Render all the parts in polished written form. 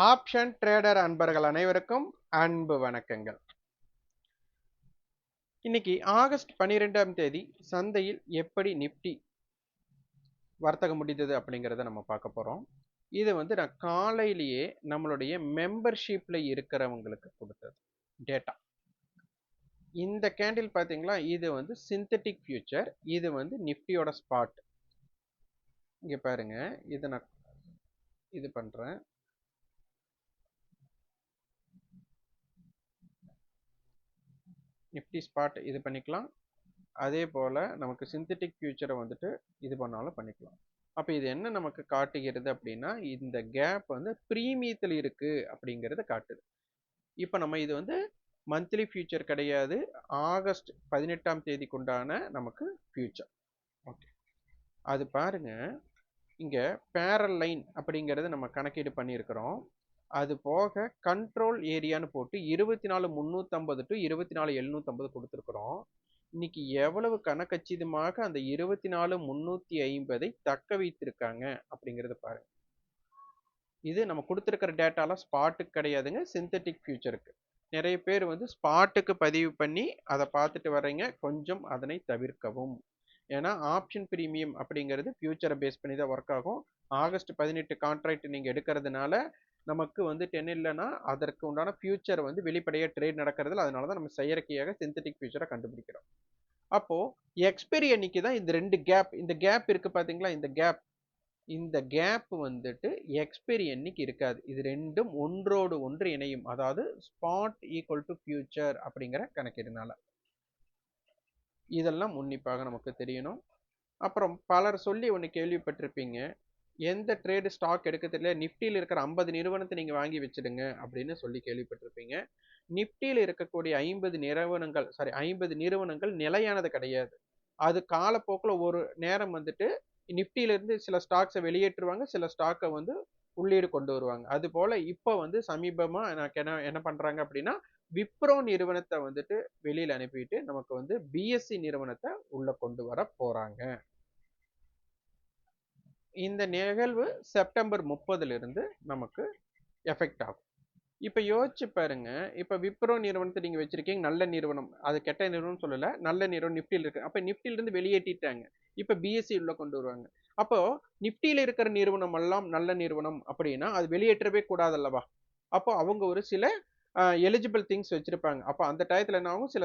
Option trader அன்பர்கள் அனைவருக்கும் அன்பு வணக்கங்கள். இன்னைக்கு ஆகஸ்ட் 12ஆம் தேதி சந்தையில் எப்படி நிப்டி வர்த்தகம் முடிந்தது அப்படிங்கிறத நம்ம பார்க்க போறோம். இது நான் காலையிலேயே நம்மளுடைய மெம்பர்ஷிப்ல இருக்கிறவங்களுக்கு கொடுத்தது டேட்டா. இந்த கேண்டில் பார்த்தீங்களா, இது சிந்தட்டிக் ஃபியூச்சர், இது நிப்டியோட ஸ்பாட். இங்க பாருங்க, இதை நான் இது பண்றேன். நிப்டி ஸ்பாட் இது பண்ணிக்கலாம். அதே போல நமக்கு சிந்தட்டிக் ஃபியூச்சரை இது பண்ணாலும் பண்ணிக்கலாம். அப்போ இது என்ன நமக்கு காட்டுகிறது அப்படின்னா, இந்த கேப் பிரீமியத்தில் இருக்கு அப்படிங்கிறத காட்டுது. இப்போ நம்ம இது மந்த்லி ஃபியூச்சர் கிடையாது, ஆகஸ்ட் 18ஆம் தேதிக்கு உண்டான நமக்கு ஃபியூச்சர். ஓகே, அது பாருங்க, இங்க பேரல் லைன் அப்படிங்கிறது நம்ம கணக்கீடு பண்ணியிருக்கிறோம். அது போக கண்ட்ரோல் ஏரியான்னு போட்டு 24,350 டு 24,750 கொடுத்துருக்குறோம். இன்னைக்கு எவ்வளவு கணக்கச்சிதமாக அந்த 24,350 தக்க வைத்திருக்காங்க அப்படிங்கறத பாருங்க. இது நம்ம கொடுத்திருக்கிற டேட்டால ஸ்பாட்டுக்கு கிடையாதுங்க, சிந்தட்டிக் ஃபியூச்சருக்கு. நிறைய பேர் ஸ்பாட்டுக்கு பதிவு பண்ணி அதை பார்த்துட்டு வர்றீங்க. கொஞ்சம் அதனை தவிர்க்கவும். ஏன்னா ஆப்ஷன் பிரீமியம் அப்படிங்கிறது ஃபியூச்சரை பேஸ் பண்ணி தான் ஒர்க் ஆகும். ஆகஸ்ட் 18 கான்ட்ராக்ட் நீங்க எடுக்கிறதுனால நமக்கு என்ன இல்லைன்னா அதற்கு உண்டான ஃபியூச்சர் வெளிப்படையாக ட்ரேட் நடக்கிறதுல, அதனால தான் நம்ம செயற்கையாக சிந்தட்டிக் ஃபியூச்சரை கண்டுபிடிக்கிறோம். அப்போ எக்ஸ்பைரி அன்னைக்கு தான் இந்த கேப் இருக்கு பாத்தீங்களா, இந்த கேப் எக்ஸ்பைரி அன்னைக்கு இருக்காது. இது ரெண்டும் ஒன்றோடு ஒன்று இணையும். அதாவது ஸ்பாட் ஈக்குவல் டு ஃபியூச்சர் அப்படிங்கிற கணக்கீடுனால இதெல்லாம் உன்னிப்பாக நமக்கு தெரியணும். அப்புறம் பலர் சொல்லி ஒன்று கேள்விப்பட்டிருப்பீங்க, எந்த ட்ரேடு ஸ்டாக் எடுக்க தெரியல, நிஃப்டியில் இருக்கிற 50 நிறுவனத்தை நீங்க வாங்கி வச்சிடுங்க அப்படின்னு சொல்லி கேள்விப்பட்டிருப்பீங்க. நிஃப்டியில் இருக்கக்கூடிய 50 நிறுவனங்கள் நிலையானது கிடையாது. அது காலப்போக்கில் ஒரு நேரம் நிஃப்டியில இருந்து சில ஸ்டாக்ஸை வெளியேற்றுவாங்க, சில ஸ்டாக்கை உள்ளீடு கொண்டு வருவாங்க. அது போல இப்போ சமீபமா என்ன பண்றாங்க அப்படின்னா, விப்ரோ நிறுவனத்தை வெளியில அனுப்பிட்டு நமக்கு பிஎஸ்சி நிறுவனத்தை உள்ள கொண்டு வர போறாங்க. இந்த நிகழ்வு செப்டம்பர் 30 இருந்து நமக்கு எஃபெக்ட் ஆகும். இப்ப யோசிச்சு பாருங்க, இப்ப விப்ரோ நிறுவனத்தை நீங்க வச்சிருக்கீங்க, நல்ல நிறுவனம், அது கெட்ட நிறுவனம் சொல்லல, நல்ல நிறுவனம் நிப்டியில் இருக்கு. அப்ப நிப்டியில இருந்து வெளியேற்றிட்டாங்க, இப்ப பிஎஸ்சி உள்ள கொண்டு வருவாங்க. அப்போ நிப்டியில இருக்கிற நிறுவனம் எல்லாம் நல்ல நிறுவனம் அப்படின்னா அது வெளியேற்றவே கூடாது அல்லவா? அப்போ அவங்க ஒரு சில எலிஜிபிள் திங்ஸ் வச்சிருப்பாங்க. அப்போ அந்த டயத்துல என்ன ஆகும், சில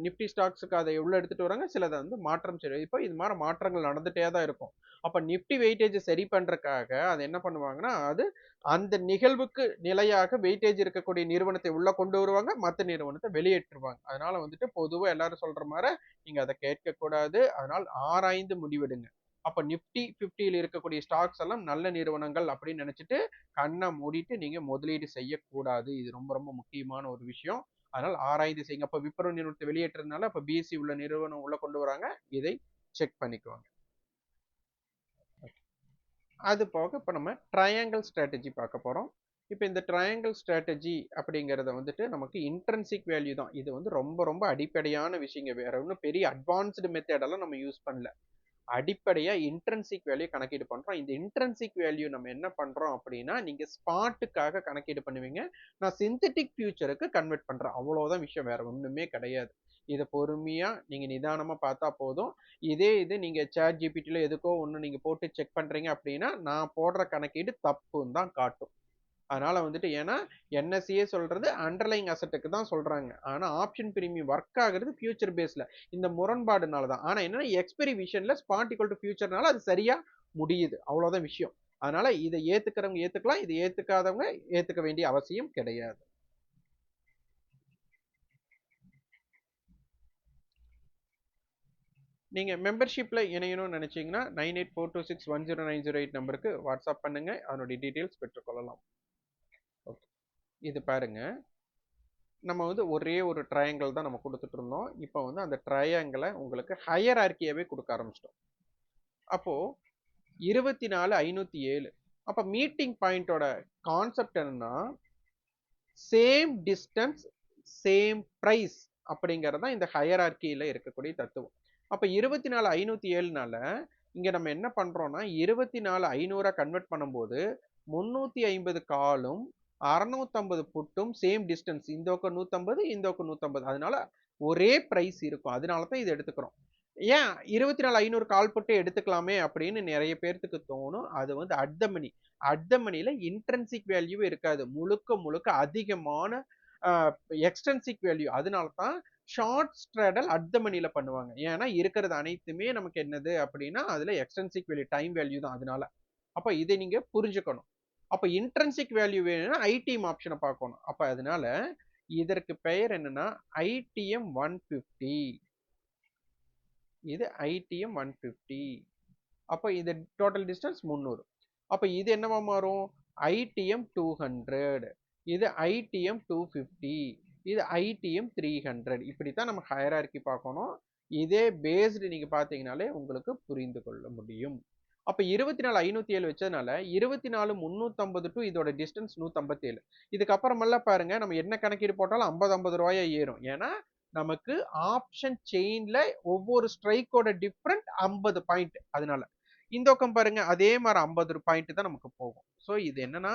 நிப்டி ஸ்டாக்ஸுக்கு அதை உள்ள எடுத்துட்டு வராங்க, சிலதை மாற்றம் செய்யும். இப்போ இது மாதிரி மாற்றங்கள் நடந்துட்டே தான் இருக்கும். அப்ப நிப்டி வெயிட்டேஜ் சரி பண்றதுக்காக அது என்ன பண்ணுவாங்கன்னா, அது அந்த நிகழ்வுக்கு நிலையாக வெயிட்டேஜ் இருக்கக்கூடிய நிறுவனத்தை உள்ள கொண்டு வருவாங்க, மற்ற நிறுவனத்தை வெளியேற்றுவாங்க. அதனால பொதுவா எல்லாரும் சொல்ற மாதிரி நீங்க அதை கேட்க கூடாது. அதனால் ஆராய்ந்து முடிவெடுங்க. அப்ப நிப்டி 50 இருக்கக்கூடிய ஸ்டாக்ஸ் எல்லாம் நல்ல நிறுவனங்கள் அப்படின்னு நினைச்சிட்டு கண்ணை மூடிட்டு நீங்க முதலீடு செய்யக்கூடாது. இது ரொம்ப ரொம்ப முக்கியமான ஒரு விஷயம். அதனால் ஆராய்ந்து செய்யுங்க. அப்ப விப்ரோ நிறுவனத்தை வெளியேற்றதுனால அப்ப பிஎஸ்சி உள்ள நிறுவனம் உள்ள கொண்டு வராங்க, இதை செக் பண்ணிக்குவாங்க. அது போக இப்ப நம்ம ட்ரையாங்கிள் ஸ்ட்ராட்டஜி பார்க்க போறோம். இப்போ இந்த ட்ரையாங்கிள் ஸ்ட்ராட்டஜி அப்படிங்கறத நமக்கு இன்ட்ரின்சிக் வேல்யூ தான். இது ரொம்ப ரொம்ப அடிப்படையான விஷயங்க. வேற ஒன்றும் பெரிய அட்வான்ஸ்டு மெத்தட் எல்லாம் நம்ம யூஸ் பண்ணல. அடிப்படையா இன்ட்ரின்சிக் வேல்யூ கணக்கீடு பண்றோம். இந்த இன்ட்ரின்சிக் வேல்யூ நம்ம என்ன பண்றோம் அப்படின்னா, நீங்க ஸ்பாட்டுக்காக கணக்கீடு பண்ணுவீங்க, நான் சிந்தட்டிக் ஃபியூச்சருக்கு கன்வெர்ட் பண்றேன். அவ்வளவுதான் விஷயம், வேற ஒண்ணுமே கிடையாது. இதை பொறுமையா நீங்க நிதானமா பார்த்தா போதும். இது நீங்க சேட் ஜிபிடில எதுக்கோ ஒண்ணு நீங்க போட்டு செக் பண்றீங்க அப்படின்னா, நான் போடுற கணக்கீடு தப்புன்னு தான் காட்டும். அதனால ஏன்னா என்எஸ்சியே சொல்றது அண்டர்லைங் அசெட்டுக்கு தான் சொல்றாங்க. ஆனா ஆப்ஷன் பிரீமியம் ஒர்க் ஆகுறது ஃபியூச்சர் பேஸ்ல. இந்த முரண்பாடுனால தான். ஆனா என்னன்னா எக்ஸ்பைரி விஷன்ல ஸ்பாட் ஈக்குவல் டு ஃபியூச்சர்னால அது சரியா முடியுது. அவ்வளவுதான் விஷயம். அதனால இதை ஏத்துக்கிறவங்க ஏத்துக்கலாம், இதை ஏத்துக்காதவங்க ஏத்துக்க வேண்டிய அவசியம் கிடையாது. நீங்க மெம்பர்ஷிப்ல இணையணும்னு நினைச்சீங்கன்னா 9842610908 நம்பருக்கு வாட்ஸ்அப் பண்ணுங்க, அதனுடைய டீடைல்ஸ் பெற்றுக்கொள்ளலாம். இது பாருங்க, நம்ம ஒரே ஒரு ட்ரையாங்கிள் தான் நம்ம கொடுத்துட்டு இருந்தோம். இப்போ அந்த ட்ரையாங்கிளை உங்களுக்கு ஹையரார்க்கியாவே கொடுக்க ஆரம்பிச்சிட்டோம். அப்போ 24,507. அப்ப மீட்டிங் பாயிண்டோட கான்செப்ட் என்னன்னா, சேம் டிஸ்டன்ஸ் சேம் பிரைஸ் அப்படிங்கறத இந்த ஹையரார்க்கியில இருக்கக்கூடிய தத்துவம். அப்ப 24,507னால இங்க நம்ம என்ன பண்றோம்னா 24,500 கன்வெர்ட் பண்ணும்போது 350 காலும் 650 புட்டும் சேம் டிஸ்டன்ஸ். இந்த பக்கம் 150, இந்த பக்கம் 150. அதனால ஒரே பிரைஸ் இருக்கும். அதனால தான் இதை எடுத்துக்கிறோம். ஏன் 24,500 கால் புட்டு எடுத்துக்கலாமே அப்படின்னு நிறைய பேர்த்துக்கு தோணும். அது வந்து at the money. At the மணில இன்ட்ரின்சிக் வேல்யூ இருக்காது. முழுக்க முழுக்க அதிகமான எக்ஸ்ட்ரின்சிக் வேல்யூ. அதனால தான் ஷார்ட் ஸ்ட்ராடல் அட் த மணில பண்ணுவாங்க. ஏன்னா இருக்கிறது அனைத்துமே நமக்கு என்னது அப்படின்னா அதுல எக்ஸ்ட்ரின்சிக் வேல்யூ, டைம் வேல்யூ தான். அதனால அப்ப இதை நீங்க புரிஞ்சுக்கணும். அப்ப இன்ட்ரின்சிக் வேல்யூ வேணும்னா ஐடிஎம் ஆப்ஷனை பார்க்கணும். அப்ப அதனால இதற்கு பெயர் என்னன்னா ஐடிஎம் 150. இது ஐடிஎம் 150. அப்ப இது டோட்டல் டிஸ்டன்ஸ் 300. அப்ப இது என்னவா மாறும்? ஐடிஎம் 200. இது ஐடிஎம் 250. இது ஐடிஎம் 300. இப்படித்தான் நம்ம ஹையரார்கி பார்க்கணும். இதே பேஸ்டு நீங்க பார்த்தீங்கனாலே உங்களுக்கு புரிந்து கொள்ள முடியும். அப்ப 24,507 வச்சதுனால 24,350 டு இதோட டிஸ்டன்ஸ் 157. இதுக்கப்புறமெல்லாம் பாருங்க நம்ம என்ன கணக்கீடு போட்டாலும் 50 ரூபாயா ஏறும். ஏன்னா நமக்கு ஆப்ஷன் செயின்ல ஒவ்வொரு ஸ்ட்ரைக்கோட டிஃபரண்ட் 50 பாயிண்ட். அதனால இந்த பக்கம் பாருங்க அதே மாதிரி 50 பாயிண்ட் தான் நமக்கு போகும். ஸோ இது என்னன்னா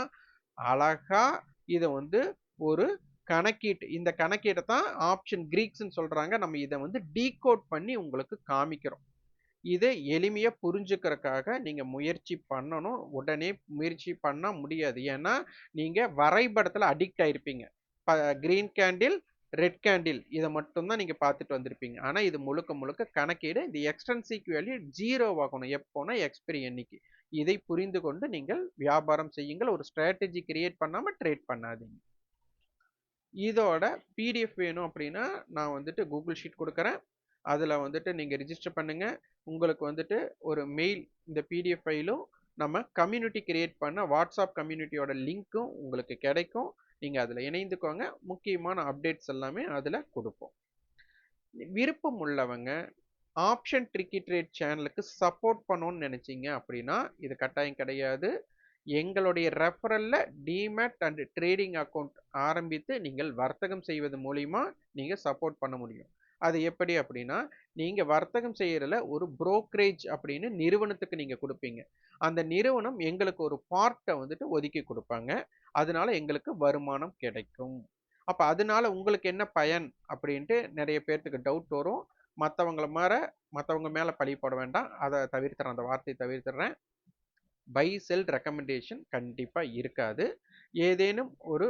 அழகா இதை வந்து ஒரு கணக்கீட்டு, இந்த கணக்கீட்டை தான் ஆப்ஷன் கிரீக்ஸ்ன்னு சொல்றாங்க. நம்ம இதை வந்து டீகோட் பண்ணி உங்களுக்கு காமிக்கிறோம். இதை எளிமையா புரிஞ்சுக்கிறதுக்காக நீங்க முயற்சி பண்ணணும். உடனே முயற்சி பண்ண முடியாது. ஏன்னா நீங்க வரைபடத்துல அடிக்ட் ஆயிருப்பீங்க. கிரீன் கேண்டில், ரெட் கேண்டில் இதை மட்டும்தான் நீங்க பார்த்துட்டு வந்திருப்பீங்க. ஆனா இது முழுக்க முழுக்க கணக்கீடு. இந்த எக்ஸ்ட்ரின்சிக் வேல்யூ 0 ஆகணும். எப்போனா எக்ஸ்பைரி எண்ணிக்கை. இதை புரிந்து கொண்டு நீங்கள் வியாபாரம் செய்யுங்கள். ஒரு ஸ்ட்ராட்டஜி கிரியேட் பண்ணாம ட்ரேட் பண்ணாதீங்க. இதோட பிடிஎஃப் வேணும் அப்படின்னா நான் வந்துட்டு கூகுள் ஷீட் கொடுக்குறேன். அதில் வந்துட்டு நீங்கள் ரிஜிஸ்டர் பண்ணுங்க. உங்களுக்கு வந்துட்டு ஒரு மெயில், இந்த பிடிஎஃப் ஃபைலும் நம்ம கம்யூனிட்டி கிரியேட் பண்ண வாட்ஸ்அப் கம்யூனிட்டியோட லிங்க்கும் உங்களுக்கு கிடைக்கும். நீங்கள் அதில் இணைந்துக்கோங்க. முக்கியமான அப்டேட்ஸ் எல்லாமே அதில் கொடுப்போம். விருப்பம் உள்ளவங்க ஆப்ஷன் ட்ரிக்கி ட்ரேட் சேனலுக்கு சப்போர்ட் பண்ணணும்னு நினைச்சீங்க அப்படின்னா இது கட்டாயம் கிடையாது. எங்களுடைய ரெஃபரல்ல டிமேட் அண்ட் ட்ரேடிங் அக்கௌண்ட் ஆரம்பித்து நீங்கள் வர்த்தகம் செய்வது மூலியமா நீங்க சப்போர்ட் பண்ண முடியும். அது எப்படி அப்படின்னா நீங்க வர்த்தகம் செய்யறதுல ஒரு புரோக்கரேஜ் அப்படின்னு நிறுவனத்துக்கு நீங்க கொடுப்பீங்க. அந்த நிறுவனம் எங்களுக்கு ஒரு பார்ட்டை வந்துட்டு ஒதுக்கி கொடுப்பாங்க. அதனால எங்களுக்கு வருமானம் கிடைக்கும். அப்ப அதனால உங்களுக்கு என்ன பயன் அப்படின்ட்டு நிறைய பேர்த்துக்கு டவுட் வரும். மற்றவங்க மேல பழி போட வேண்டாம். அதை தவிர்த்துறேன், அந்த வார்த்தையை தவிர்த்துறேன். பை செல் ரெக்கமெண்டேஷன் கண்டிப்பா இருக்காது. ஏதேனும் ஒரு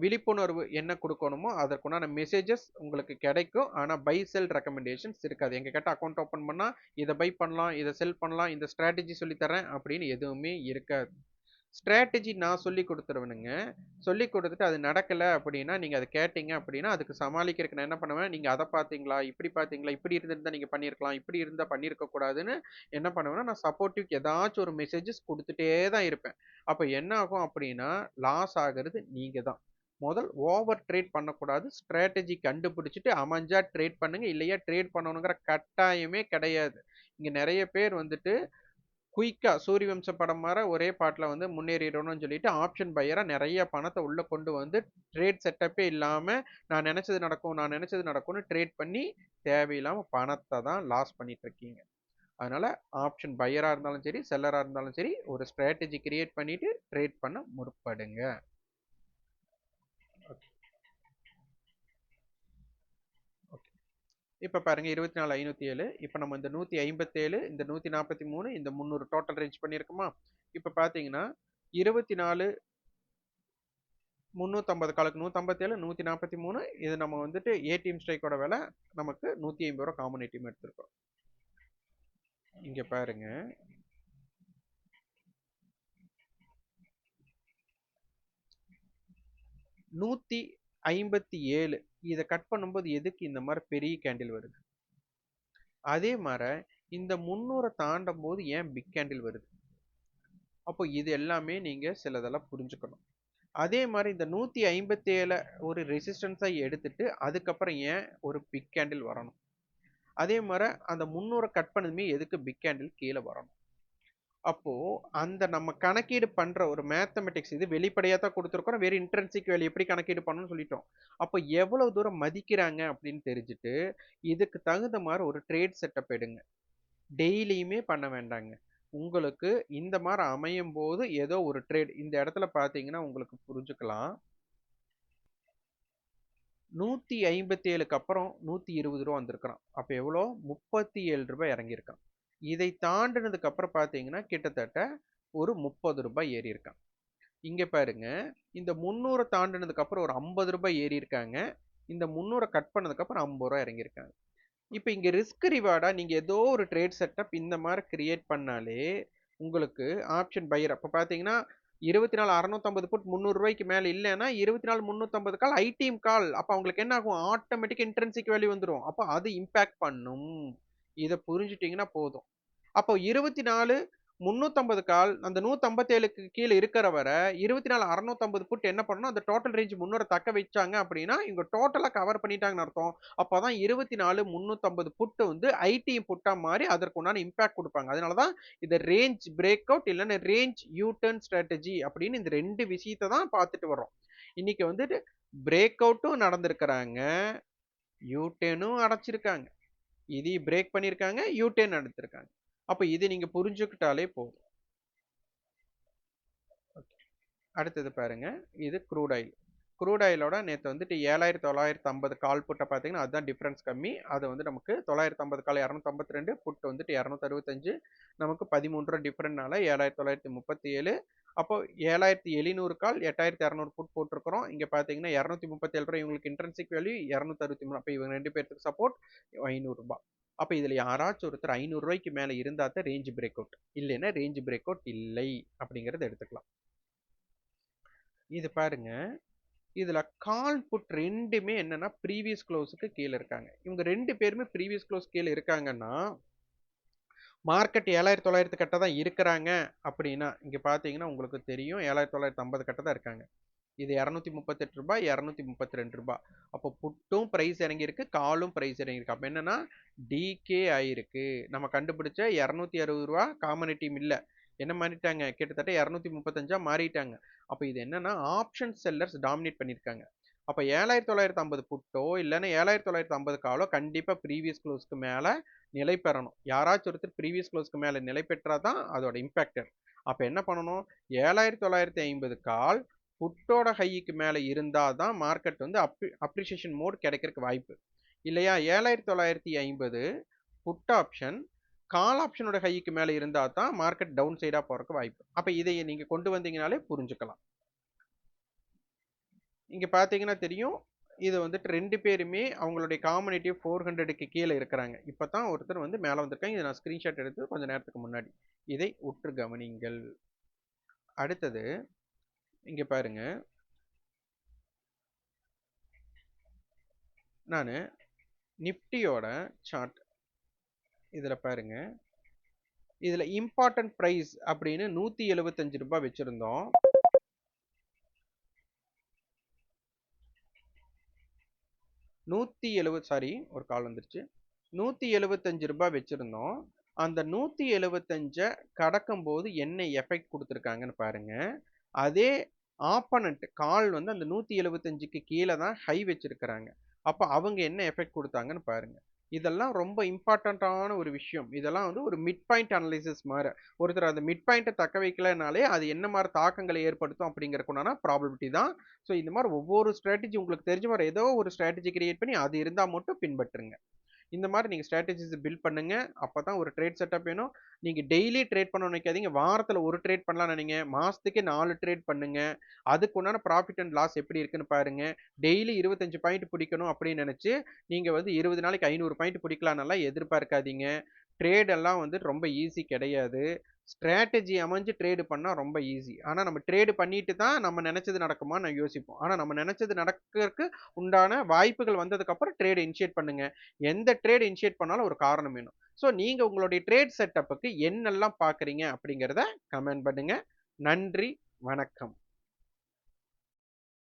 விழிப்புணர்வு என்ன கொடுக்கணுமோ அதற்குண்டான மெசேஜஸ் உங்களுக்கு கிடைக்கும். ஆனா பை செல் ரெக்கமெண்டேஷன்ஸ் இருக்காது. எங்க கிட்ட அக்கௌண்ட் ஓபன் பண்ணா இதை பை பண்ணலாம், இதை செல் பண்ணலாம், இந்த ஸ்ட்ராட்டஜி சொல்லி தரேன் அப்படின்னு எதுவுமே இருக்காது. ஸ்ட்ராட்டஜி நான் சொல்லி கொடுத்துருவேனுங்க. சொல்லி கொடுத்துட்டு அது நடக்கலை அப்படின்னா நீங்கள் அதை கேட்டீங்க அப்படின்னா அதுக்கு சமாளிக்கிறதுக்கு நான் என்ன பண்ணுவேன், நீங்கள் அதை பார்த்தீங்களா, இப்படி பார்த்தீங்களா, இப்படி இருந்திருந்தால் நீங்கள் பண்ணியிருக்கலாம், இப்படி இருந்தால் பண்ணியிருக்க கூடாதுன்னு என்ன பண்ணுவேன்னா நான் சப்போர்ட்டிவ் ஏதாச்சும் ஒரு மெசேஜஸ் கொடுத்துட்டே தான் இருப்பேன். அப்போ என்ன ஆகும் அப்படின்னா லாஸ் ஆகிறது நீங்கள் தான். முதல் ஓவர் ட்ரேட் பண்ணக்கூடாது. ஸ்ட்ராட்டஜி கண்டுபிடிச்சிட்டு அமைஞ்சா ட்ரேட் பண்ணுங்க, இல்லையா ட்ரேட் பண்ணணுங்கிற கட்டாயமே கிடையாது. இங்கே நிறைய பேர் வந்துட்டு குயிக்கா சூரியவம்ச படம் மாற ஒரே பாட்டில் வந்து முன்னேறிடணும்னு சொல்லிட்டு ஆப்ஷன் பையரா நிறைய பணத்தை உள்ள கொண்டு வந்து ட்ரேட் செட்டப்பே இல்லாம நான் நினைச்சது நடக்கும்னு ட்ரேட் பண்ணி தேவையில்லாம பணத்தை தான் லாஸ் பண்ணிட்டு இருக்கீங்க. அதனால ஆப்ஷன் பையரா இருந்தாலும் சரி, செல்லரா இருந்தாலும் சரி, ஒரு ஸ்ட்ராட்டஜி கிரியேட் பண்ணிட்டு ட்ரேட் பண்ண முற்படுங்க. இப்போ பாருங்க 24,507. இப்போ நம்ம இந்த 157, இந்த 143, இந்த 300 டோட்டல் ரேஞ்ச் பண்ணியிருக்கோமா? இப்போ பார்த்தீங்கன்னா 24 350 காலுக்கு 157, 143. இது நம்ம வந்துட்டு ஏடிஎம் ஸ்ட்ரைக்கோட விலை நமக்கு 150 ரூபா காமன் ஏடிஎம் எடுத்திருக்கோம். இங்க பாருங்க 157 இதை கட் பண்ணும்போது எதுக்கு இந்த மாதிரி பெரிய கேண்டில் வருது? அதே மாதிரி இந்த 300 தாண்டும் போது ஏன் பிக் கேண்டில் வருது? அப்போ இது எல்லாமே நீங்க சிலதெல்லாம் புரிஞ்சுக்கணும். அதே மாதிரி இந்த 157 ஒரு ரெசிஸ்டன்ஸா எடுத்துட்டு அதுக்கப்புறம் ஏன் ஒரு பிக் கேண்டில் வரணும்? அதே மாதிரி அந்த 300 கட் பண்ணதுமே எதுக்கு பிக் கேண்டில் கீழே வரணும்? அப்போ அந்த நம்ம கணக்கீடு பண்ற ஒரு மேத்தமெட்டிக்ஸ் இது வெளிப்படையா தான் கொடுத்துருக்கோம். வேற இன்ட்ரின்சிக் வேல்யூ எப்படி கணக்கீடு பண்ணணும்னு சொல்லிட்டோம். அப்போ எவ்வளவு தூரம் மதிக்கிறாங்க அப்படின்னு தெரிஞ்சுட்டு இதுக்கு தகுந்த மாதிரி ஒரு ட்ரேட் செட்டப் எடுங்க. டெய்லியுமே பண்ண வேண்டாங்க. உங்களுக்கு இந்த மாதிரி அமையும் போது ஏதோ ஒரு ட்ரேட் இந்த இடத்துல பார்த்தீங்கன்னா உங்களுக்கு புரிஞ்சுக்கலாம். 157க்கு அப்புறம் 120 ரூபா வந்திருக்கிறான். அப்ப எவ்வளோ? 37 ரூபாய் இறங்கியிருக்கான். இதை தாண்டினதுக்கு அப்புறம் பார்த்தீங்கன்னா கிட்டத்தட்ட ஒரு 30 ரூபாய் ஏறி இருக்கான். இங்க பாருங்க, இந்த 300 தாண்டினதுக்கு அப்புறம் ஒரு 50 ரூபாய் ஏறி இருக்காங்க. இந்த 300 கட் பண்ணதுக்கு அப்புறம் 50 ரூபாய் இறங்கியிருக்காங்க. இப்ப இங்க ரிஸ்க் ரிவார்டா நீங்க ஏதோ ஒரு ட்ரேட் செட்டப் இந்த மாதிரி கிரியேட் பண்ணாலே உங்களுக்கு ஆப்ஷன் பையர் அப்ப பாத்தீங்கன்னா 24,650 புட் 300 ரூபாய்க்கு மேல இல்லைன்னா 24,350 கால் ஐடிஎம் கால். அப்ப அவங்களுக்கு என்ன ஆகும்? ஆட்டோமேட்டிக் இன்ட்ரின்சிக் வேல்யூ வந்துடும். அப்ப அது இம்பாக்ட் பண்ணும். இதை புரிஞ்சுட்டீங்கன்னா போதும். அப்போ 24,350 கால் அந்த 157க்கு கீழே இருக்கிற வரை 24,650 புட் என்ன பண்ணணும்? அந்த டோட்டல் ரேஞ்ச் 300 தக்க வச்சாங்க அப்படின்னா இவங்க டோட்டலா கவர் பண்ணிட்டாங்கன்னு அர்த்தம். அப்பதான் 24,350 புட் வந்து ஐடி புட்டா மாறி அதற்குண்டான இம்பாக்ட் கொடுப்பாங்க. அதனாலதான் இது ரேஞ்ச் பிரேக் அவுட் இல்லைன்னா ரேஞ்ச் யூ டர்ன் ஸ்ட்ராட்டஜி அப்படின்னு இந்த ரெண்டு விஷயத்தை தான் பார்த்துட்டு வர்றோம். இன்னைக்கு வந்துட்டு பிரேக் அவுட்டும் நடந்திருக்கிறாங்க, யூ டர்னும் அடைச்சிருக்காங்க. இதையும் பிரேக் பண்ணியிருக்காங்க, யூ டர்ன் எடுத்திருக்காங்க. அப்ப இது நீங்க புரிஞ்சுக்கிட்டாலே போதும். அடுத்தது பாருங்க, இது க்ரூட் ஆயில். க்ரூட் ஆயிலோட நேற்று வந்துட்டு 7,950 கால் புட்டை பார்த்தீங்கன்னா அதுதான் டிஃப்ரென்ஸ் கம்மி. அது வந்து நமக்கு 950 கால் 252, புட்டு வந்துட்டு 265, நமக்கு 13 ரூபா டிஃப்ரெண்ட்னால 7,937. அப்போ 7,700 கால் 8,200 புட் போட்டிருக்கிறோம். இங்க பாத்தீங்கன்னா 237 ரூபாய் இவங்களுக்கு இன்ட்ரென்சிக் வேல்யூ, 263. அப்ப இவங்க ரெண்டு பேருக்கு சப்போர்ட் 500 ரூபாய். அப்ப இதுல யாராச்சும் ஒருத்தர் 500 ரூபாய்க்கு மேல இருந்தா தான் ரேஞ்ச் பிரேக் அவுட், இல்லைன்னா ரேஞ்ச் பிரேக் அவுட் இல்லை அப்படிங்கறத எடுத்துக்கலாம். இது பாருங்க, இதுல கால் புட் ரெண்டுமே என்னன்னா ப்ரீவியஸ் க்ளோஸுக்கு கீழே இருக்காங்க. இவங்க ரெண்டு பேருமே ப்ரீவியஸ் க்ளோஸ் கீழே இருக்காங்கன்னா மார்க்கெட் 7,900 கட்ட தான் இருக்கிறாங்க அப்படின்னா இங்க பாத்தீங்கன்னா உங்களுக்கு தெரியும் 7,950 கட்ட தான் இருக்காங்க. இது 238 ரூபாய், 232 ரூபாய். அப்போ புட்டும் பிரைஸ் இறங்கியிருக்கு, காலும் பிரைஸ் இறங்கியிருக்கு. அப்போ என்னன்னா டிகே ஆயிருக்கு. நம்ம கண்டுபிடிச்ச 260 ரூபா காமனிட்டி இல்ல என்ன மாறிட்டாங்க? கிட்டத்தட்ட 235 மாறிட்டாங்க. அப்போ இது என்னன்னா ஆப்ஷன் செல்லர்ஸ் டாமினேட் பண்ணியிருக்காங்க. அப்போ 7,950 புட்டோ இல்லைன்னா 7,950 காலோ கண்டிப்பா ப்ரீவியஸ் க்ளோஸ்க்கு மேல நிலை பெறணும். யாராச்சும் ஒருத்தர் ப்ரீவியஸ் க்ளோஸ்க்கு மேல நிலை பெற்றாதான் அதோட இம்பாக்டர். அப்ப என்ன பண்ணணும்? 7,950 கால் புட்டோட ஹைக்கு மேல இருந்தாதான் மார்க்கெட் வந்து அப்ரிசியேஷன் மோட் கிடைக்கிறதுக்கு வாய்ப்பு. இல்லையா? 7,950 புட் ஆப்ஷன் கால் ஆப்ஷனோட ஹைக்கு மேல இருந்தா தான் மார்க்கெட் டவுன் சைடா போறதுக்கு வாய்ப்பு. அப்ப இதை நீங்க கொண்டு வந்தீங்கனாலே புரிஞ்சுக்கலாம். இங்க பாத்தீங்கன்னா தெரியும், இது வந்துட்டு ரெண்டு பேருமே அவங்களுடைய காமனிட்டி 400க்கு கீழே இருக்கிறாங்க. இப்பதான் ஒருத்தர் வந்து மேல வந்திருக்காங்க. இதை நான் ஸ்கிரீன்ஷாட் எடுத்து கொஞ்ச நேரத்துக்கு முன்னாடி. இதை உற்று கவனிங்கள். அடுத்தது இங்க பாருங்க, நானு நிப்டியோட சார்ட் இதுல பாருங்க, இதுல இம்பார்ட்டன்ட் பிரைஸ் அப்படின்னு 175 ரூபாய் வச்சிருந்தோம். 170 சாரி ஒரு கால் வந்துருச்சு. 175 ரூபாய் வச்சிருந்தோம். அந்த 175 கடக்கும் போது என்ன எஃபெக்ட் கொடுத்துருக்காங்கன்னு பாருங்க. அதே ஆப்பனண்ட் கால் வந்து அந்த 175க்கு கீழே தான் ஹை வச்சிருக்கிறாங்க. அப்ப அவங்க என்ன எஃபெக்ட் கொடுத்தாங்கன்னு பாருங்க. இதெல்லாம் ரொம்ப இம்பார்ட்டன்டான ஒரு விஷயம். இதெல்லாம் வந்து ஒரு மிட் பாயிண்ட் அனலைசிஸ் மாதிரி. ஒருத்தர் அந்த மிட் பாயிண்ட்டை தக்க வைக்கலனாலே அது என்ன மாதிரி தாக்கங்களை ஏற்படுத்தும் அப்படிங்கறதுக்குண்டான ப்ராபபிலிட்டி தான். ஸோ இந்த மாதிரி ஒவ்வொரு ஸ்ட்ராட்டஜி உங்களுக்கு தெரிஞ்ச மாதிரி ஏதோ ஒரு ஸ்ட்ராட்டஜி கிரியேட் பண்ணி அது இருந்தால் மட்டும் பின்பற்றுங்க. இந்த மாதிரி நீங்கள் ஸ்ட்ராட்டஜிஸ் பில்ட் பண்ணுங்க. அப்போ தான் ஒரு ட்ரேட் செட்டப் வேணும். நீங்கள் டெய்லி ட்ரேட் பண்ண நினைக்காதீங்க. வாரத்தில் ஒரு ட்ரேட் பண்ணலாம் நினைங்க. மாதத்துக்கு 4 ட்ரேட் பண்ணுங்க. அதுக்கு உண்டான ப்ராஃபிட் அண்ட் லாஸ் எப்படி இருக்குன்னு பாருங்க. டெய்லி 25 பாயிண்ட் பிடிக்கணும் அப்படின்னு நினச்சி நீங்கள் வந்து 20 நாளைக்கு 500 பாயிண்ட் பிடிக்கலாம்னால எதிர்பார்க்காதீங்க. ட்ரேட் எல்லாம் வந்து ரொம்ப ஈஸி கிடையாது. ஸ்ட்ராட்டஜி அமைஞ்சு ட்ரேடு பண்ணால் ரொம்ப ஈஸி. ஆனால் நம்ம ட்ரேடு பண்ணிட்டு தான் நம்ம நினைச்சது நடக்குமான்னு நான் யோசிப்போம். ஆனால் நம்ம நினைச்சது நடக்கிறதுக்கு உண்டான வாய்ப்புகள் வந்ததுக்கப்புறம் ட்ரேடு இனிஷியேட் பண்ணுங்க. எந்த ட்ரேட் இனிஷியேட் பண்ணாலும் ஒரு காரணம் வேணும். ஸோ நீங்கள் உங்களுடைய ட்ரேட் செட்டப்புக்கு என்னெல்லாம் பார்க்குறீங்க அப்படிங்கிறத கமெண்ட் பண்ணுங்க. நன்றி, வணக்கம்.